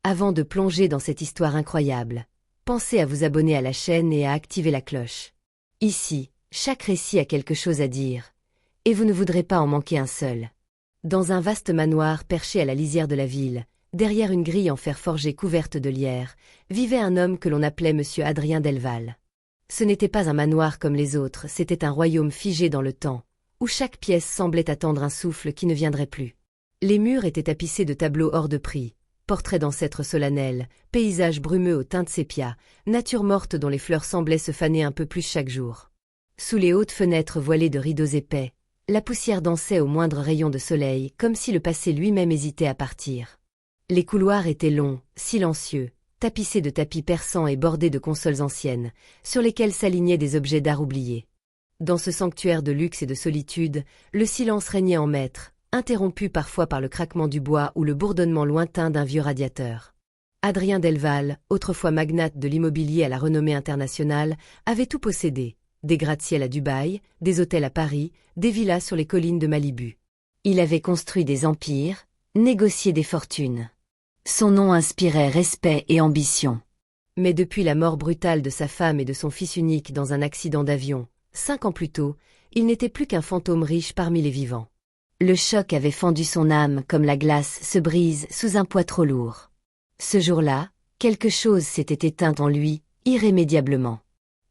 Avant de plonger dans cette histoire incroyable, pensez à vous abonner à la chaîne et à activer la cloche. Ici, chaque récit a quelque chose à dire, et vous ne voudrez pas en manquer un seul. Dans un vaste manoir perché à la lisière de la ville, derrière une grille en fer forgé couverte de lierre, vivait un homme que l'on appelait Monsieur Adrien Delval. Ce n'était pas un manoir comme les autres, c'était un royaume figé dans le temps, où chaque pièce semblait attendre un souffle qui ne viendrait plus. Les murs étaient tapissés de tableaux hors de prix, portraits d'ancêtres solennels, paysages brumeux aux teintes sépia, nature morte dont les fleurs semblaient se faner un peu plus chaque jour. Sous les hautes fenêtres voilées de rideaux épais, la poussière dansait au moindre rayon de soleil, comme si le passé lui-même hésitait à partir. Les couloirs étaient longs, silencieux, tapissés de tapis persans et bordés de consoles anciennes, sur lesquelles s'alignaient des objets d'art oubliés. Dans ce sanctuaire de luxe et de solitude, le silence régnait en maître, interrompu parfois par le craquement du bois ou le bourdonnement lointain d'un vieux radiateur. Adrien Delval, autrefois magnate de l'immobilier à la renommée internationale, avait tout possédé, des gratte-ciel à Dubaï, des hôtels à Paris, des villas sur les collines de Malibu. Il avait construit des empires, négocié des fortunes. Son nom inspirait respect et ambition. Mais depuis la mort brutale de sa femme et de son fils unique dans un accident d'avion, 5 ans plus tôt, il n'était plus qu'un fantôme riche parmi les vivants. Le choc avait fendu son âme comme la glace se brise sous un poids trop lourd. Ce jour-là, quelque chose s'était éteint en lui, irrémédiablement.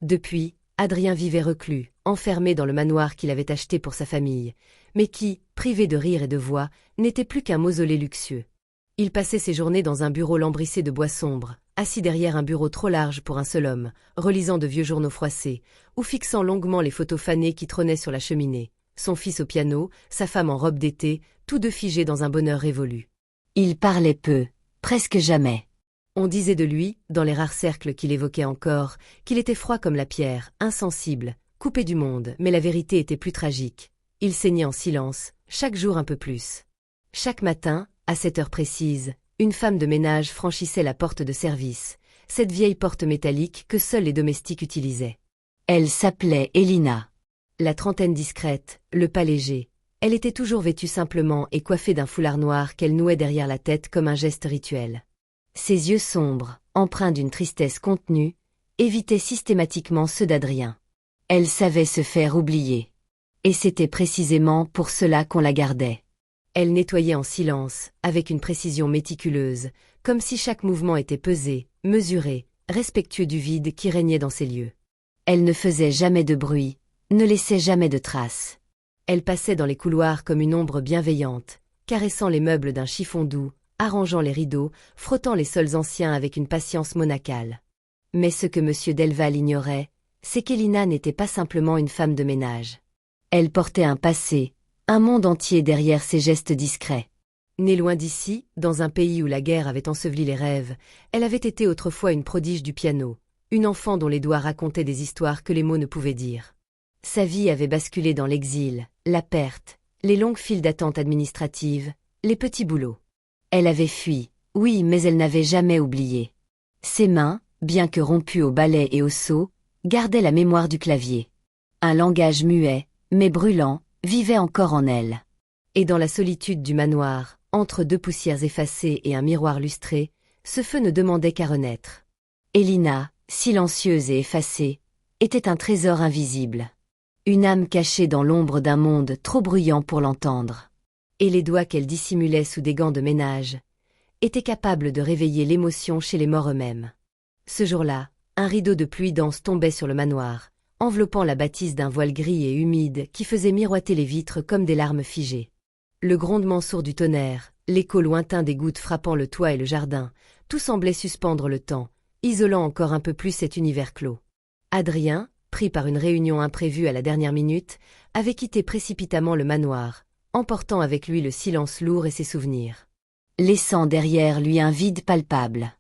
Depuis, Adrien vivait reclus, enfermé dans le manoir qu'il avait acheté pour sa famille, mais qui, privé de rire et de voix, n'était plus qu'un mausolée luxueux. Il passait ses journées dans un bureau lambrissé de bois sombre, assis derrière un bureau trop large pour un seul homme, relisant de vieux journaux froissés, ou fixant longuement les photos fanées qui trônaient sur la cheminée. Son fils au piano, sa femme en robe d'été, tous deux figés dans un bonheur révolu. Il parlait peu, presque jamais. On disait de lui, dans les rares cercles qu'il évoquait encore, qu'il était froid comme la pierre, insensible, coupé du monde, mais la vérité était plus tragique. Il saignait en silence, chaque jour un peu plus. Chaque matin, à cette heure précise, une femme de ménage franchissait la porte de service, cette vieille porte métallique que seuls les domestiques utilisaient. Elle s'appelait Elina. La trentaine discrète, le pas léger, elle était toujours vêtue simplement et coiffée d'un foulard noir qu'elle nouait derrière la tête comme un geste rituel. Ses yeux sombres, empreints d'une tristesse contenue, évitaient systématiquement ceux d'Adrien. Elle savait se faire oublier. Et c'était précisément pour cela qu'on la gardait. Elle nettoyait en silence, avec une précision méticuleuse, comme si chaque mouvement était pesé, mesuré, respectueux du vide qui régnait dans ces lieux. Elle ne faisait jamais de bruit, ne laissait jamais de traces. Elle passait dans les couloirs comme une ombre bienveillante, caressant les meubles d'un chiffon doux, arrangeant les rideaux, frottant les sols anciens avec une patience monacale. Mais ce que M. Delval ignorait, c'est qu'Elina n'était pas simplement une femme de ménage. Elle portait un passé, un monde entier derrière ses gestes discrets. Née loin d'ici, dans un pays où la guerre avait enseveli les rêves, elle avait été autrefois une prodige du piano, une enfant dont les doigts racontaient des histoires que les mots ne pouvaient dire. Sa vie avait basculé dans l'exil, la perte, les longues files d'attente administratives, les petits boulots. Elle avait fui, oui, mais elle n'avait jamais oublié. Ses mains, bien que rompues au balai et au seau, gardaient la mémoire du clavier. Un langage muet, mais brûlant, vivait encore en elle. Et dans la solitude du manoir, entre 2 poussières effacées et un miroir lustré, ce feu ne demandait qu'à renaître. Elina, silencieuse et effacée, était un trésor invisible. Une âme cachée dans l'ombre d'un monde trop bruyant pour l'entendre. Et les doigts qu'elle dissimulait sous des gants de ménage étaient capables de réveiller l'émotion chez les morts eux-mêmes. Ce jour-là, un rideau de pluie dense tombait sur le manoir, enveloppant la bâtisse d'un voile gris et humide qui faisait miroiter les vitres comme des larmes figées. Le grondement sourd du tonnerre, l'écho lointain des gouttes frappant le toit et le jardin, tout semblait suspendre le temps, isolant encore un peu plus cet univers clos. Adrien, pris par une réunion imprévue à la dernière minute, avait quitté précipitamment le manoir, emportant avec lui le silence lourd et ses souvenirs. Laissant derrière lui un vide palpable.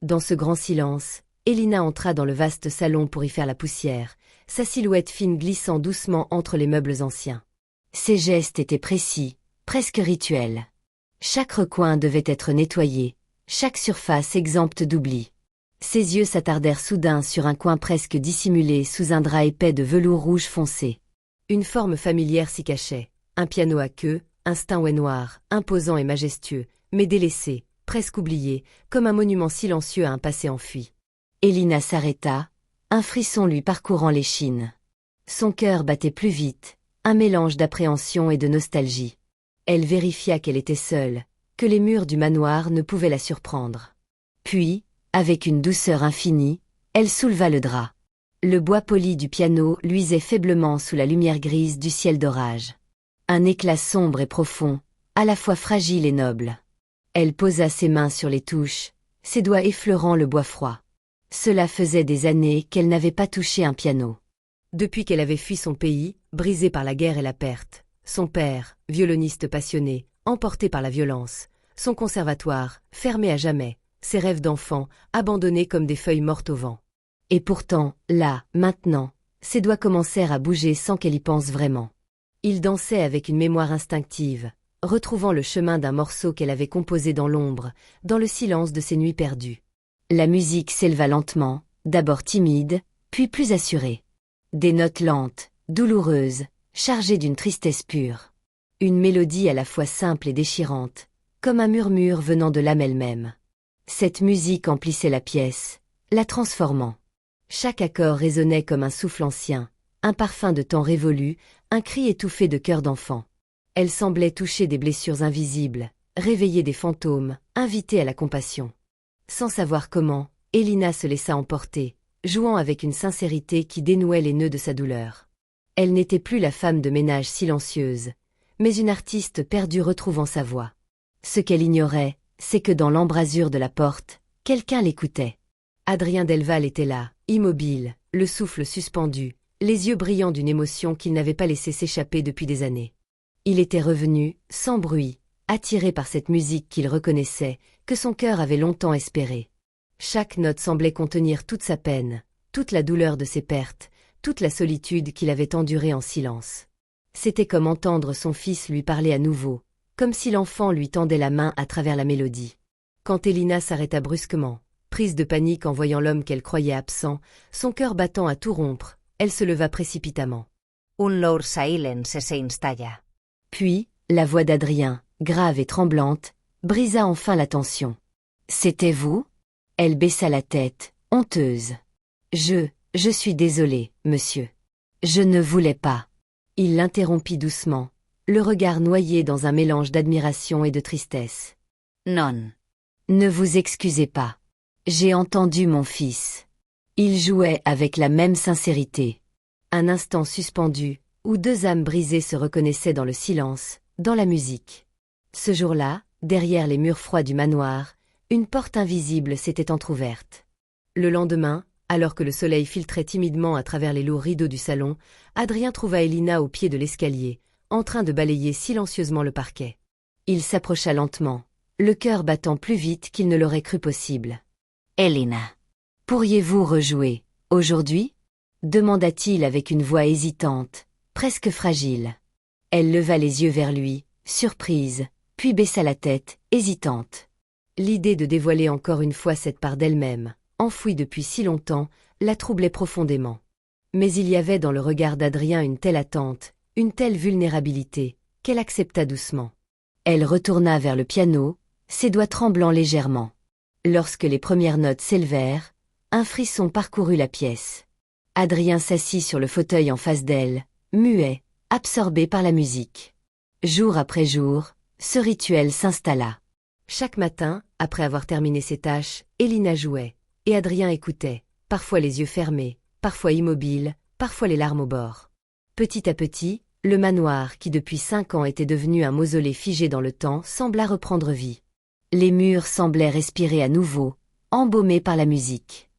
Dans ce grand silence, Elina entra dans le vaste salon pour y faire la poussière, sa silhouette fine glissant doucement entre les meubles anciens. Ses gestes étaient précis, presque rituels. Chaque recoin devait être nettoyé, chaque surface exempte d'oubli. Ses yeux s'attardèrent soudain sur un coin presque dissimulé sous un drap épais de velours rouge foncé. Une forme familière s'y cachait, un piano à queue, un Steinway noir, imposant et majestueux, mais délaissé, presque oublié, comme un monument silencieux à un passé enfui. Elina s'arrêta, un frisson lui parcourant l'échine. Son cœur battait plus vite, un mélange d'appréhension et de nostalgie. Elle vérifia qu'elle était seule, que les murs du manoir ne pouvaient la surprendre. Puis, avec une douceur infinie, elle souleva le drap. Le bois poli du piano luisait faiblement sous la lumière grise du ciel d'orage. Un éclat sombre et profond, à la fois fragile et noble. Elle posa ses mains sur les touches, ses doigts effleurant le bois froid. Cela faisait des années qu'elle n'avait pas touché un piano. Depuis qu'elle avait fui son pays, brisé par la guerre et la perte, son père, violoniste passionné, emporté par la violence, son conservatoire, fermé à jamais, ses rêves d'enfant, abandonnés comme des feuilles mortes au vent. Et pourtant, là, maintenant, ses doigts commencèrent à bouger sans qu'elle y pense vraiment. Il dansait avec une mémoire instinctive, retrouvant le chemin d'un morceau qu'elle avait composé dans l'ombre, dans le silence de ses nuits perdues. La musique s'éleva lentement, d'abord timide, puis plus assurée. Des notes lentes, douloureuses, chargées d'une tristesse pure. Une mélodie à la fois simple et déchirante, comme un murmure venant de l'âme elle-même. Cette musique emplissait la pièce, la transformant. Chaque accord résonnait comme un souffle ancien, un parfum de temps révolu, un cri étouffé de cœur d'enfant. Elle semblait toucher des blessures invisibles, réveiller des fantômes, inviter à la compassion. Sans savoir comment, Elina se laissa emporter, jouant avec une sincérité qui dénouait les nœuds de sa douleur. Elle n'était plus la femme de ménage silencieuse, mais une artiste perdue retrouvant sa voix. Ce qu'elle ignorait, c'est que dans l'embrasure de la porte, quelqu'un l'écoutait. Adrien Delval était là, immobile, le souffle suspendu, les yeux brillants d'une émotion qu'il n'avait pas laissé s'échapper depuis des années. Il était revenu, sans bruit, attiré par cette musique qu'il reconnaissait, que son cœur avait longtemps espérée. Chaque note semblait contenir toute sa peine, toute la douleur de ses pertes, toute la solitude qu'il avait endurée en silence. C'était comme entendre son fils lui parler à nouveau, comme si l'enfant lui tendait la main à travers la mélodie. Quand Elina s'arrêta brusquement, prise de panique en voyant l'homme qu'elle croyait absent, son cœur battant à tout rompre, elle se leva précipitamment. Un lourd silence se installa. Puis, la voix d'Adrien, grave et tremblante, brisa enfin la tension. « C'était vous » Elle baissa la tête, honteuse. « Je suis désolée, monsieur. Je ne voulais pas. » Il l'interrompit doucement, le regard noyé dans un mélange d'admiration et de tristesse. « Non. » « Ne vous excusez pas. J'ai entendu mon fils. Il jouait avec la même sincérité. » Un instant suspendu, où deux âmes brisées se reconnaissaient dans le silence, dans la musique. Ce jour-là, derrière les murs froids du manoir, une porte invisible s'était entr'ouverte. Le lendemain, alors que le soleil filtrait timidement à travers les lourds rideaux du salon, Adrien trouva Elina au pied de l'escalier, en train de balayer silencieusement le parquet. Il s'approcha lentement, le cœur battant plus vite qu'il ne l'aurait cru possible. « Elina, pourriez-vous rejouer, aujourd'hui » demanda-t-il avec une voix hésitante, presque fragile. Elle leva les yeux vers lui, surprise, puis baissa la tête, hésitante. L'idée de dévoiler encore une fois cette part d'elle-même, enfouie depuis si longtemps, la troublait profondément. Mais il y avait dans le regard d'Adrien une telle attente, une telle vulnérabilité, qu'elle accepta doucement. Elle retourna vers le piano, ses doigts tremblant légèrement. Lorsque les premières notes s'élevèrent, un frisson parcourut la pièce. Adrien s'assit sur le fauteuil en face d'elle, muet, absorbé par la musique. Jour après jour, ce rituel s'installa. Chaque matin, après avoir terminé ses tâches, Elina jouait, et Adrien écoutait, parfois les yeux fermés, parfois immobile, parfois les larmes au bord. Petit à petit, le manoir qui depuis 5 ans était devenu un mausolée figé dans le temps sembla reprendre vie. Les murs semblaient respirer à nouveau, embaumés par la musique.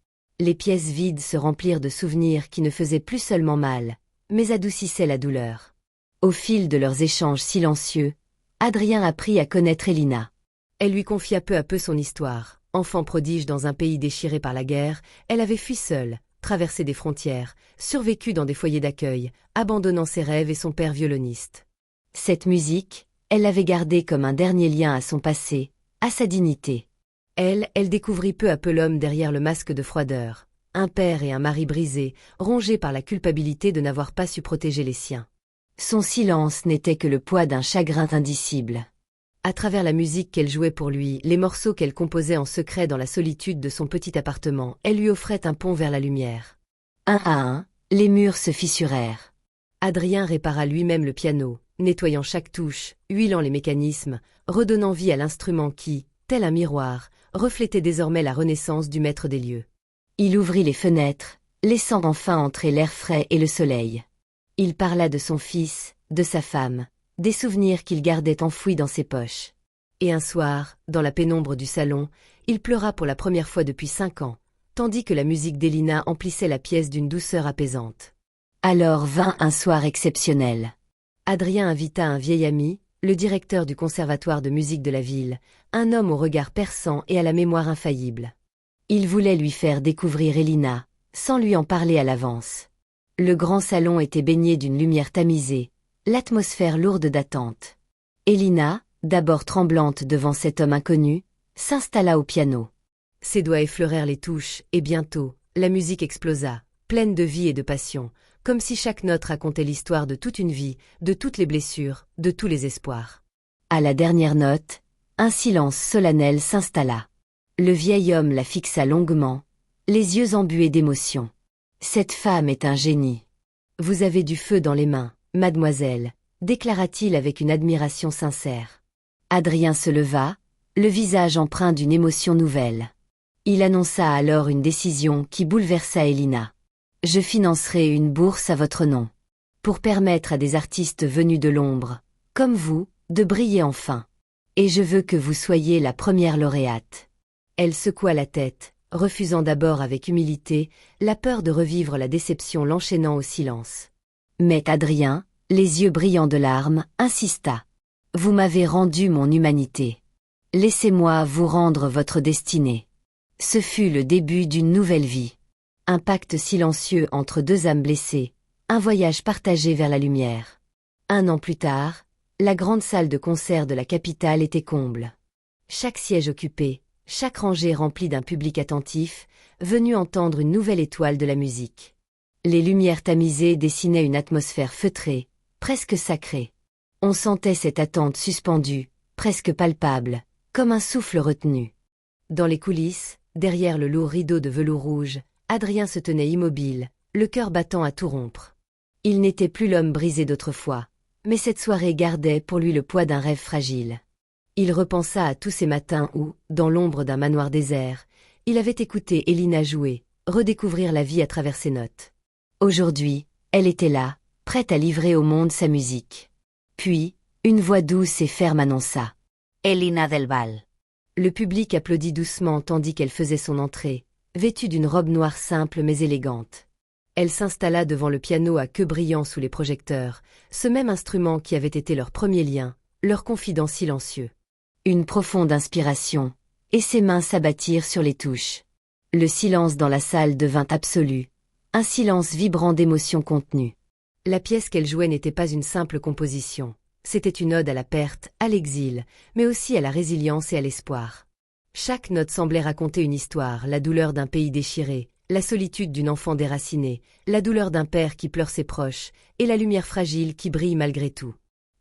Les pièces vides se remplirent de souvenirs qui ne faisaient plus seulement mal, mais adoucissaient la douleur. Au fil de leurs échanges silencieux, Adrien apprit à connaître Elina. Elle lui confia peu à peu son histoire. Enfant prodige dans un pays déchiré par la guerre, elle avait fui seule, traversé des frontières, survécu dans des foyers d'accueil, abandonnant ses rêves et son père violoniste. Cette musique, elle l'avait gardée comme un dernier lien à son passé, à sa dignité. Elle découvrit peu à peu l'homme derrière le masque de froideur, un père et un mari brisés, rongés par la culpabilité de n'avoir pas su protéger les siens. Son silence n'était que le poids d'un chagrin indicible. À travers la musique qu'elle jouait pour lui, les morceaux qu'elle composait en secret dans la solitude de son petit appartement, elle lui offrait un pont vers la lumière. Un à un, les murs se fissurèrent. Adrien répara lui-même le piano, nettoyant chaque touche, huilant les mécanismes, redonnant vie à l'instrument qui, tel un miroir, reflétait désormais la renaissance du maître des lieux. Il ouvrit les fenêtres, laissant enfin entrer l'air frais et le soleil. Il parla de son fils, de sa femme, des souvenirs qu'il gardait enfouis dans ses poches. Et un soir, dans la pénombre du salon, il pleura pour la première fois depuis 5 ans, tandis que la musique d'Elina emplissait la pièce d'une douceur apaisante. Alors vint un soir exceptionnel. Adrien invita un vieil ami, le directeur du conservatoire de musique de la ville, un homme au regard perçant et à la mémoire infaillible. Il voulait lui faire découvrir Elina, sans lui en parler à l'avance. Le grand salon était baigné d'une lumière tamisée, l'atmosphère lourde d'attente. Elina, d'abord tremblante devant cet homme inconnu, s'installa au piano. Ses doigts effleurèrent les touches, et bientôt, la musique explosa, pleine de vie et de passion, comme si chaque note racontait l'histoire de toute une vie, de toutes les blessures, de tous les espoirs. À la dernière note, un silence solennel s'installa. Le vieil homme la fixa longuement, les yeux embués d'émotion. « Cette femme est un génie. Vous avez du feu dans les mains, mademoiselle, » déclara-t-il avec une admiration sincère. Adrien se leva, le visage empreint d'une émotion nouvelle. Il annonça alors une décision qui bouleversa Elina. « Je financerai une bourse à votre nom, pour permettre à des artistes venus de l'ombre, comme vous, de briller enfin. Et je veux que vous soyez la première lauréate. » Elle secoua la tête, refusant d'abord avec humilité, la peur de revivre la déception l'enchaînant au silence. Mais Adrien, les yeux brillants de larmes, insista. « Vous m'avez rendu mon humanité. Laissez-moi vous rendre votre destinée. » Ce fut le début d'une nouvelle vie. Un pacte silencieux entre 2 âmes blessées, un voyage partagé vers la lumière. 1 an plus tard, la grande salle de concert de la capitale était comble. Chaque siège occupé, chaque rangée remplie d'un public attentif, venu entendre une nouvelle étoile de la musique. Les lumières tamisées dessinaient une atmosphère feutrée, presque sacrée. On sentait cette attente suspendue, presque palpable, comme un souffle retenu. Dans les coulisses, derrière le lourd rideau de velours rouge, Adrien se tenait immobile, le cœur battant à tout rompre. Il n'était plus l'homme brisé d'autrefois, mais cette soirée gardait pour lui le poids d'un rêve fragile. Il repensa à tous ces matins où, dans l'ombre d'un manoir désert, il avait écouté Elina jouer, redécouvrir la vie à travers ses notes. Aujourd'hui, elle était là, prête à livrer au monde sa musique. Puis, une voix douce et ferme annonça. « Elina del Val. » Le public applaudit doucement tandis qu'elle faisait son entrée, vêtue d'une robe noire simple mais élégante. Elle s'installa devant le piano à queue brillant sous les projecteurs, ce même instrument qui avait été leur premier lien, leur confident silencieux. Une profonde inspiration, et ses mains s'abattirent sur les touches. Le silence dans la salle devint absolu, un silence vibrant d'émotions contenues. La pièce qu'elle jouait n'était pas une simple composition, c'était une ode à la perte, à l'exil, mais aussi à la résilience et à l'espoir. Chaque note semblait raconter une histoire, la douleur d'un pays déchiré, la solitude d'une enfant déracinée, la douleur d'un père qui pleure ses proches, et la lumière fragile qui brille malgré tout.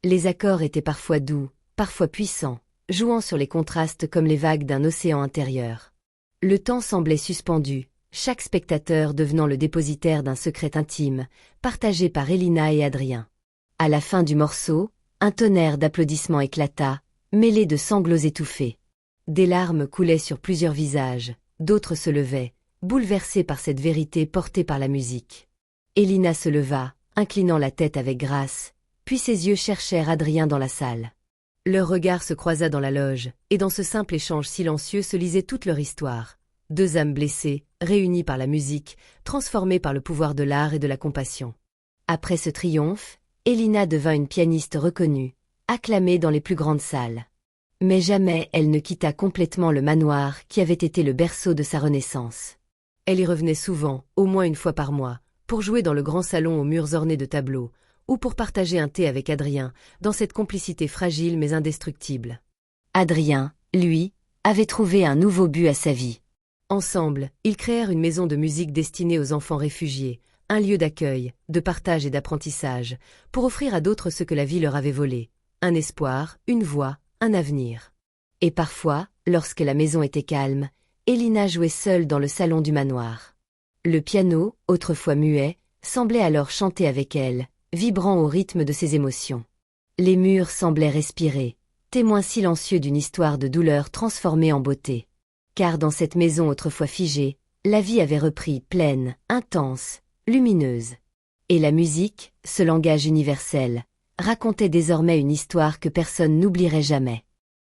Les accords étaient parfois doux, parfois puissants, jouant sur les contrastes comme les vagues d'un océan intérieur. Le temps semblait suspendu, chaque spectateur devenant le dépositaire d'un secret intime, partagé par Elina et Adrien. À la fin du morceau, un tonnerre d'applaudissements éclata, mêlé de sanglots étouffés. Des larmes coulaient sur plusieurs visages, d'autres se levaient, bouleversés par cette vérité portée par la musique. Elina se leva, inclinant la tête avec grâce, puis ses yeux cherchèrent Adrien dans la salle. Leur regard se croisa dans la loge, et dans ce simple échange silencieux se lisait toute leur histoire. 2 âmes blessées, réunies par la musique, transformées par le pouvoir de l'art et de la compassion. Après ce triomphe, Elina devint une pianiste reconnue, acclamée dans les plus grandes salles. Mais jamais elle ne quitta complètement le manoir qui avait été le berceau de sa renaissance. Elle y revenait souvent, au moins une fois par mois, pour jouer dans le grand salon aux murs ornés de tableaux, ou pour partager un thé avec Adrien, dans cette complicité fragile mais indestructible. Adrien, lui, avait trouvé un nouveau but à sa vie. Ensemble, ils créèrent une maison de musique destinée aux enfants réfugiés, un lieu d'accueil, de partage et d'apprentissage, pour offrir à d'autres ce que la vie leur avait volé, un espoir, une voix, un avenir. Et parfois, lorsque la maison était calme, Elina jouait seule dans le salon du manoir. Le piano, autrefois muet, semblait alors chanter avec elle, vibrant au rythme de ses émotions. Les murs semblaient respirer, témoins silencieux d'une histoire de douleur transformée en beauté. Car dans cette maison autrefois figée, la vie avait repris pleine, intense, lumineuse. Et la musique, ce langage universel, racontait désormais une histoire que personne n'oublierait jamais.